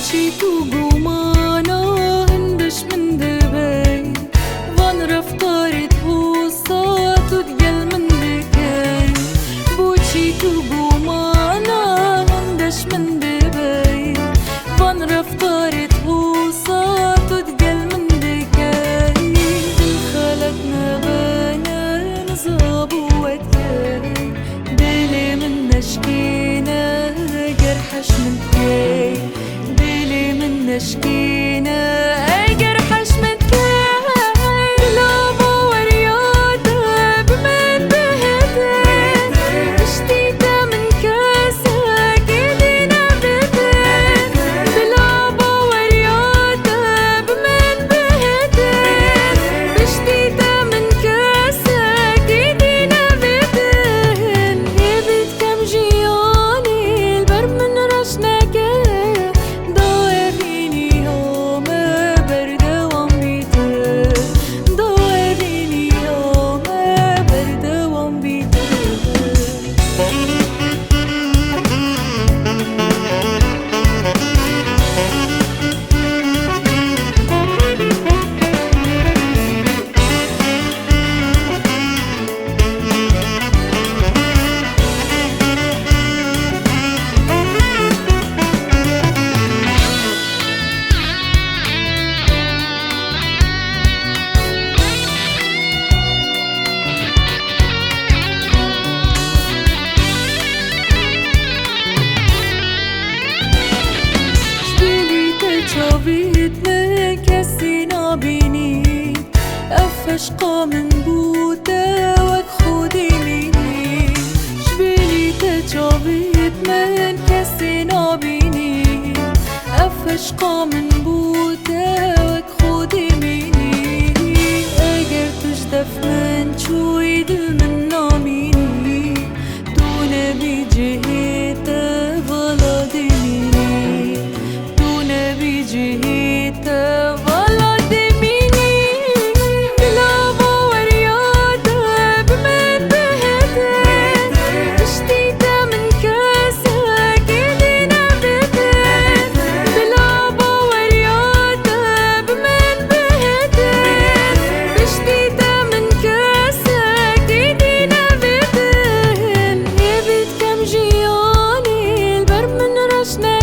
Buçi tu gumana hindësh më ndëbej Van raftarit husa tu t'gjell më ndëkej Buçi tu gumana hindësh më ndëbej Van raftarit husa tu t'gjell më ndëkej خلقنا بنا نصابو وتكاي دلي من نشكينا جرحش من كاي نشكينا اي جرحش من كاي لابا ورياضة بمن بهدين اشتيتا من كاسك ايدينا بدين بلابا ورياضة بمن بهدين اشتيتا من كاسك ايدينا بدين يبت كم جياني البر من رشنا شافيت من كسينا بينيت أفشقا من بوتا وكخودي مني شبيلي تشافيت من كسينا بينيت أفشقا من بوتا وكخودي مني أجر تجدف من شوي دل من ناميني دون بجهيتا بلادي مني جهيتا بلاد مني بلابا ورياضة بمن بهدين اشتيتا من كاسك ايدينا بدين بلابا ورياضة بمن بهدين اشتيتا من كاسك ايدينا بدين يبت كم جياني البر من رشنا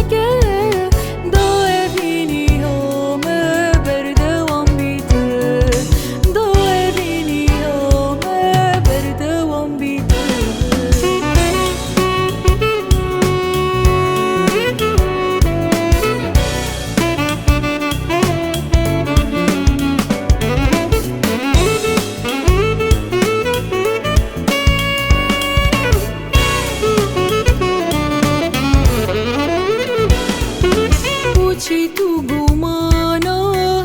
Buçi tu gumana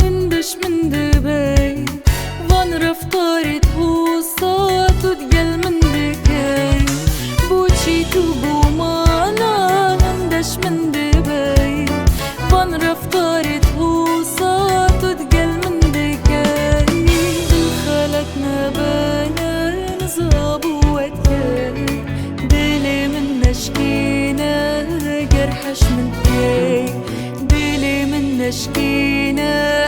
hindësh më ndëbej Van raftarit husa tu t'gjell më ndëkej Buçi tu gumana hindësh më ndëbej Van raftarit husa tu t'gjell më ndëkej خلقنا بنا نصابو وتكاي دلي من نشكينا جرحش من كاي نشكينا